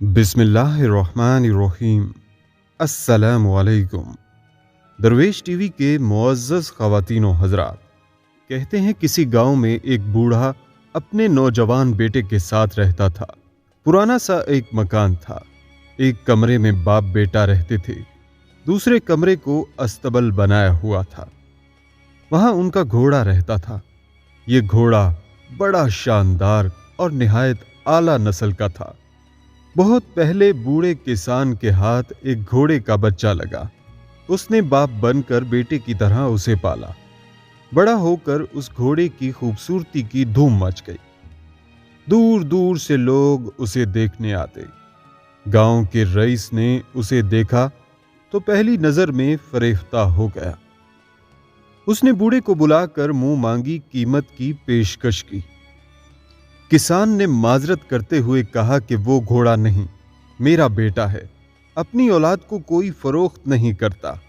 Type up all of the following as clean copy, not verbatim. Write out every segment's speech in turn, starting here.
बिस्मिल्लाहिर्रहमानिर्रहीम। अस्सलामुअलैकुम। दरवेश टीवी के मुअज़्ज़ज़ ख़वातीन व हज़रात, कहते हैं किसी गांव में एक बूढ़ा अपने नौजवान बेटे के साथ रहता था। पुराना सा एक मकान था। एक कमरे में बाप बेटा रहते थे, दूसरे कमरे को अस्तबल बनाया हुआ था। वहां उनका घोड़ा रहता था। ये घोड़ा बड़ा शानदार और निहायत आला नस्ल का था। बहुत पहले बूढ़े किसान के हाथ एक घोड़े का बच्चा लगा। उसने बाप बनकर बेटे की तरह उसे पाला। बड़ा होकर उस घोड़े की खूबसूरती की धूम मच गई। दूर दूर से लोग उसे देखने आते। गांव के रईस ने उसे देखा तो पहली नजर में फरेफ्ता हो गया। उसने बूढ़े को बुलाकर मुंह मांगी कीमत की पेशकश की। किसान ने माजरत करते हुए कहा कि वो घोड़ा नहीं, मेरा बेटा है। अपनी औलाद को कोई फरोख्त नहीं करता।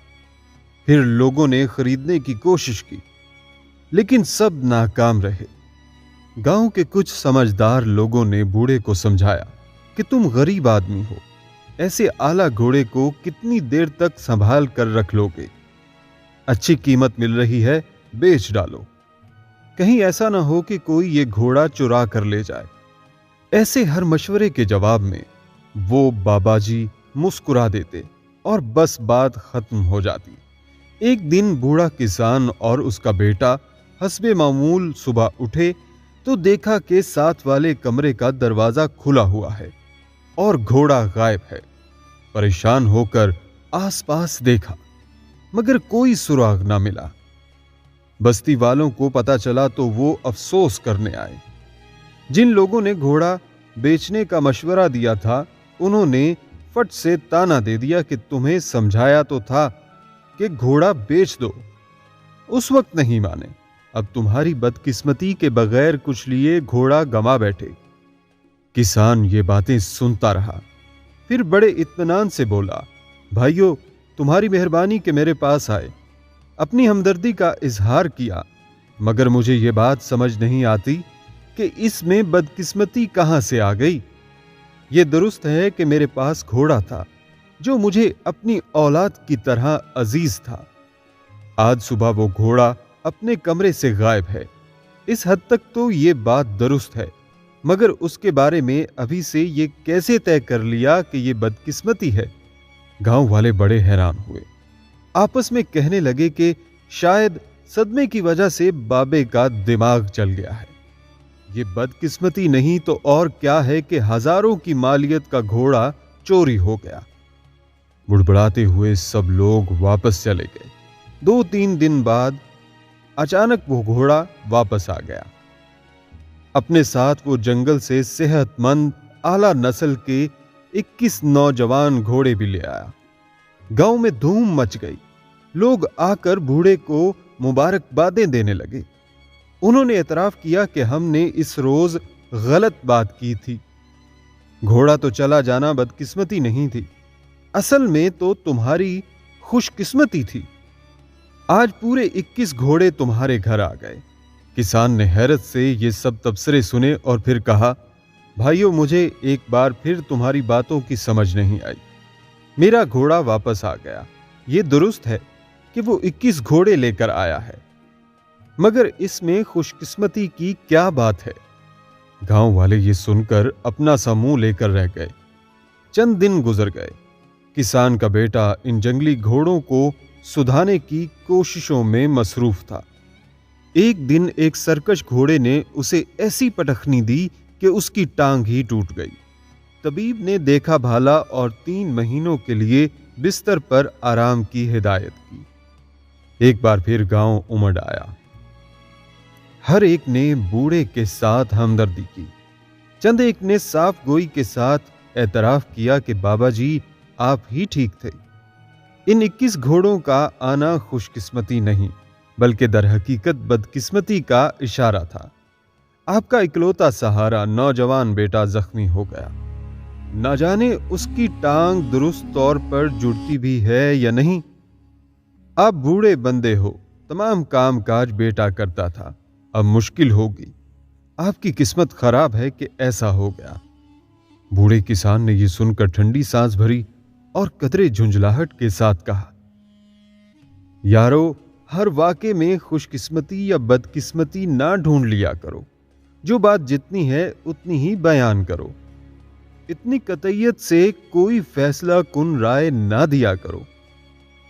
फिर लोगों ने खरीदने की कोशिश की, लेकिन सब नाकाम रहे। गांव के कुछ समझदार लोगों ने बूढ़े को समझाया कि तुम गरीब आदमी हो, ऐसे आला घोड़े को कितनी देर तक संभाल कर रख लोगे? अच्छी कीमत मिल रही है, बेच डालो। कहीं ऐसा ना हो कि कोई ये घोड़ा चुरा कर ले जाए। ऐसे हर मशवरे के जवाब में वो बाबाजी मुस्कुरा देते और बस बात खत्म हो जाती। एक दिन बूढ़ा किसान और उसका बेटा हस्बे मामूल सुबह उठे तो देखा कि साथ वाले कमरे का दरवाजा खुला हुआ है और घोड़ा गायब है। परेशान होकर आसपास देखा, मगर कोई सुराग ना मिला। बस्ती वालों को पता चला तो वो अफसोस करने आए। जिन लोगों ने घोड़ा बेचने का मशवरा दिया था, उन्होंने फट से ताना दे दिया कि तुम्हें समझाया तो था कि घोड़ा बेच दो। उस वक्त नहीं माने। अब तुम्हारी बदकिस्मती के बगैर कुछ लिए घोड़ा गंवा बैठे। किसान ये बातें सुनता रहा, फिर बड़े इत्मीनान से बोला, भाइयों, तुम्हारी मेहरबानी कि मेरे पास आए, अपनी हमदर्दी का इजहार किया, मगर मुझे ये बात समझ नहीं आती कि इसमें बदकिस्मती कहां से आ गई। ये दुरुस्त है कि मेरे पास घोड़ा था जो मुझे अपनी औलाद की तरह अजीज था। आज सुबह वो घोड़ा अपने कमरे से गायब है। इस हद तक तो ये बात दुरुस्त है, मगर उसके बारे में अभी से ये कैसे तय कर लिया कि ये बदकिस्मती है? गांव वाले बड़े हैरान हुए। आपस में कहने लगे कि शायद सदमे की वजह से बाबे का दिमाग चल गया है। ये बदकिस्मती नहीं तो और क्या है कि हजारों की मालियत का घोड़ा चोरी हो गया। बुड़बड़ाते हुए सब लोग वापस चले गए। 2-3 दिन बाद अचानक वो घोड़ा वापस आ गया। अपने साथ वो जंगल से सेहतमंद आला नस्ल के 21 नौजवान घोड़े भी ले आया। गांव में धूम मच गई। लोग आकर बूढ़े को मुबारकबादें देने लगे। उन्होंने एतराफ किया कि हमने इस रोज गलत बात की थी। घोड़ा तो चला जाना बदकिस्मती नहीं थी, असल में तो तुम्हारी खुशकिस्मती थी। आज पूरे 21 घोड़े तुम्हारे घर आ गए। किसान ने हैरत से ये सब तबसरे सुने और फिर कहा, भाइयों, मुझे एक बार फिर तुम्हारी बातों की समझ नहीं आई। मेरा घोड़ा वापस आ गया। ये दुरुस्त है कि वो 21 घोड़े लेकर आया है, मगर इसमें खुशकिस्मती की क्या बात है? गांव वाले ये सुनकर अपना सा मुंह लेकर रह गए। चंद दिन गुजर गए। किसान का बेटा इन जंगली घोड़ों को सुधारने की कोशिशों में मसरूफ था। एक दिन एक सरकश घोड़े ने उसे ऐसी पटखनी दी कि उसकी टांग ही टूट गई। तबीब ने देखा भाला और 3 महीनों के लिए बिस्तर पर आराम की हिदायत की। एक बार फिर गांव उमड़ आया। हर एक ने बूढ़े के साथ हमदर्दी की। चंद एक ने साफ गोई के साथ एतराफ किया कि बाबा जी, आप ही ठीक थे। इन 21 घोड़ों का आना खुशकिस्मती नहीं, बल्कि दरहकीकत बदकिस्मती का इशारा था। आपका इकलौता सहारा नौजवान बेटा जख्मी हो गया। ना जाने उसकी टांग दुरुस्त तौर पर जुड़ती भी है या नहीं। आप बूढ़े बंदे हो, तमाम काम काज बेटा करता था, अब मुश्किल होगी। आपकी किस्मत खराब है कि ऐसा हो गया। बूढ़े किसान ने यह सुनकर ठंडी सांस भरी और कतरे झुंझलाहट के साथ कहा, यारो, हर वाक़े में खुशकिस्मती या बदकिस्मती ना ढूंढ लिया करो। जो बात जितनी है उतनी ही बयान करो। इतनी कतईयत से कोई फैसला कुन राय ना दिया करो।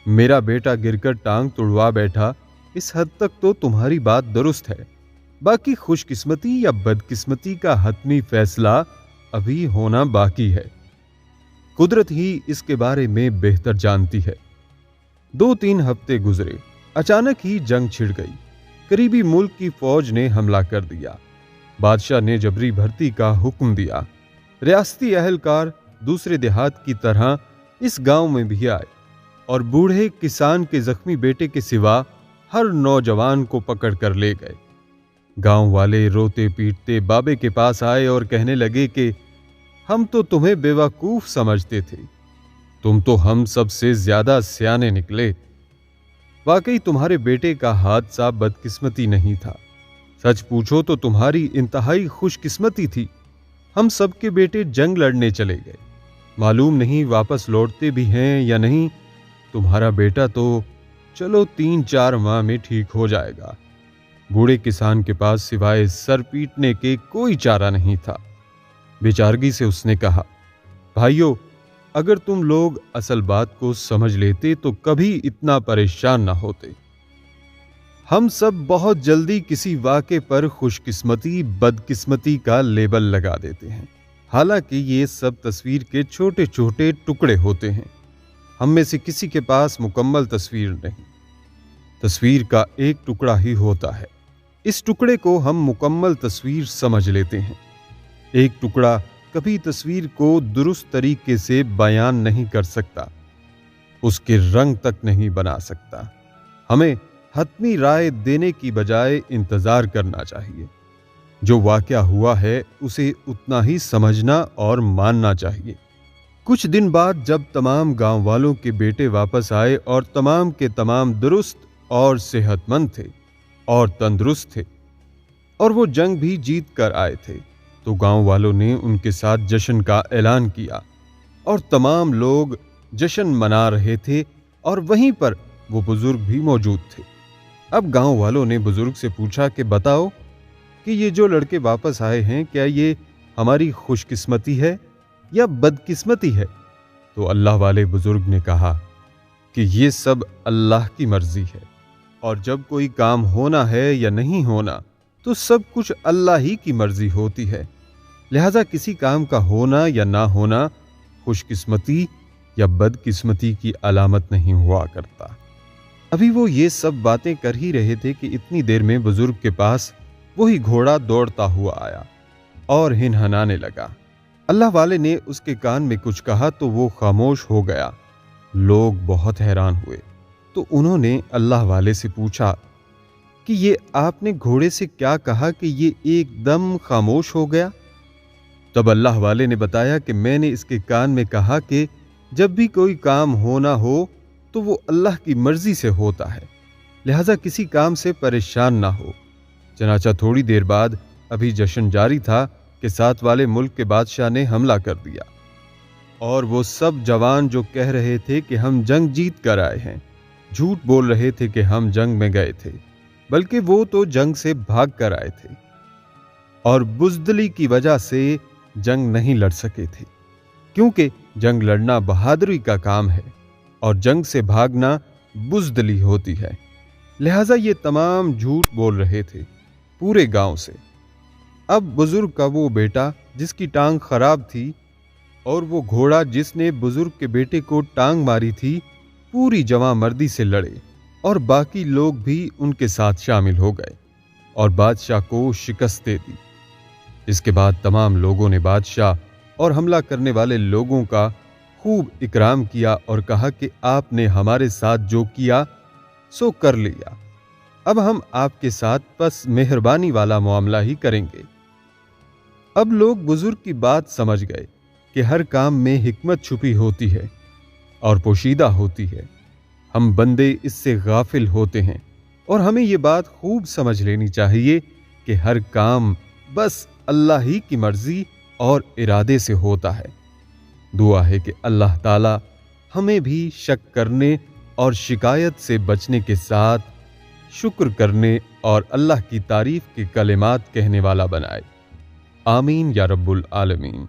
मेरा बेटा गिरकर टांग तुड़वा बैठा, इस हद तक तो तुम्हारी बात दुरुस्त है। बाकी खुशकिस्मती या बदकिस्मती का हतमी फैसला अभी होना बाकी है। कुदरत ही इसके बारे में बेहतर जानती है। 2-3 हफ्ते गुजरे। अचानक ही जंग छिड़ गई। करीबी मुल्क की फौज ने हमला कर दिया। बादशाह ने जबरी भर्ती का हुक्म दिया। रियासती अहलकार दूसरे देहात की तरह इस गांव में भी आए और बूढ़े किसान के जख्मी बेटे के सिवा हर नौजवान को पकड़ कर ले गए। गांव वाले रोते पीटते बाबे के पास आए और कहने लगे कि हम तो तुम्हें बेवकूफ समझते थे, तुम तो हम सबसे ज्यादा सयाने निकले। वाकई तुम्हारे बेटे का हादसा बदकिस्मती नहीं था, सच पूछो तो तुम्हारी इंतहाई खुशकिस्मती थी। हम सबके बेटे जंग लड़ने चले गए, मालूम नहीं वापस लौटते भी हैं या नहीं। तुम्हारा बेटा तो चलो 3-4 माह में ठीक हो जाएगा। बूढ़े किसान के पास सिवाय सर पीटने के कोई चारा नहीं था। बेचारगी से उसने कहा, भाइयों, अगर तुम लोग असल बात को समझ लेते तो कभी इतना परेशान ना होते। हम सब बहुत जल्दी किसी वाक़े पर खुशकिस्मती बदकिस्मती का लेबल लगा देते हैं, हालांकि ये सब तस्वीर के छोटे छोटे टुकड़े होते हैं। हम में से किसी के पास मुकम्मल तस्वीर नहीं, तस्वीर का एक टुकड़ा ही होता है। इस टुकड़े को हम मुकम्मल तस्वीर समझ लेते हैं। एक टुकड़ा कभी तस्वीर को दुरुस्त तरीके से बयान नहीं कर सकता, उसके रंग तक नहीं बना सकता। हमें हतमी राय देने की बजाय इंतजार करना चाहिए। जो वाक़या हुआ है उसे उतना ही समझना और मानना चाहिए। कुछ दिन बाद जब तमाम गांव वालों के बेटे वापस आए और तमाम के तमाम दुरुस्त और सेहतमंद थे और तंदुरुस्त थे और वो जंग भी जीत कर आए थे, तो गांव वालों ने उनके साथ जश्न का ऐलान किया और तमाम लोग जश्न मना रहे थे और वहीं पर वो बुजुर्ग भी मौजूद थे। अब गांव वालों ने बुजुर्ग से पूछा कि बताओ कि ये जो लड़के वापस आए हैं, क्या ये हमारी खुशकिस्मती है या बदकिस्मती है? तो अल्लाह वाले बुजुर्ग ने कहा कि ये सब अल्लाह की मर्जी है और जब कोई काम होना है या नहीं होना तो सब कुछ अल्लाह ही की मर्जी होती है। लिहाजा किसी काम का होना या ना होना खुशकिस्मती या बदकिस्मती की अलामत नहीं हुआ करता। अभी वो ये सब बातें कर ही रहे थे कि इतनी देर में बुजुर्ग के पास वही घोड़ा दौड़ता हुआ आया और हिनहनाने लगा। अल्लाह वाले ने उसके कान में कुछ कहा तो वो खामोश हो गया। लोग बहुत हैरान हुए तो उन्होंने अल्लाह वाले से पूछा कि ये आपने घोड़े से क्या कहा कि ये एकदम खामोश हो गया? तब अल्लाह वाले ने बताया कि मैंने इसके कान में कहा कि जब भी कोई काम होना हो तो वो अल्लाह की मर्जी से होता है, लिहाजा किसी काम से परेशान ना हो। चनाचा थोड़ी देर बाद अभी जश्न जारी था कि साथ वाले मुल्क के बादशाह ने हमला कर दिया और वो सब जवान जो कह रहे थे कि हम जंग जीत कर आए हैं, झूठ बोल रहे थे कि हम जंग में गए थे, बल्कि वो तो जंग से भाग कर आए थे और बुज़दिली की वजह से जंग नहीं लड़ सके थे, क्योंकि जंग लड़ना बहादुरी का काम है और जंग से भागना बुज़दिली होती है। लिहाजा ये तमाम झूठ बोल रहे थे पूरे गांव से। अब बुजुर्ग का वो बेटा जिसकी टांग खराब थी और वो घोड़ा जिसने बुजुर्ग के बेटे को टांग मारी थी, पूरी जवां मर्दी से लड़े और बाकी लोग भी उनके साथ शामिल हो गए और बादशाह को शिकस्त दे दी। इसके बाद तमाम लोगों ने बादशाह और हमला करने वाले लोगों का खूब इकराम किया और कहा कि आपने हमारे साथ जो किया सो कर लिया, अब हम आपके साथ बस मेहरबानी वाला मामला ही करेंगे। अब लोग बुजुर्ग की बात समझ गए कि हर काम में हिकमत छुपी होती है और पोशीदा होती है। हम बंदे इससे गाफिल होते हैं और हमें ये बात खूब समझ लेनी चाहिए कि हर काम बस अल्लाह ही की मर्जी और इरादे से होता है। दुआ है कि अल्लाह ताला हमें भी शक करने और शिकायत से बचने के साथ शुक्र करने और अल्लाह की तारीफ के कलिमात कहने वाला बनाए। आमीन या रब्बुल आलमीन।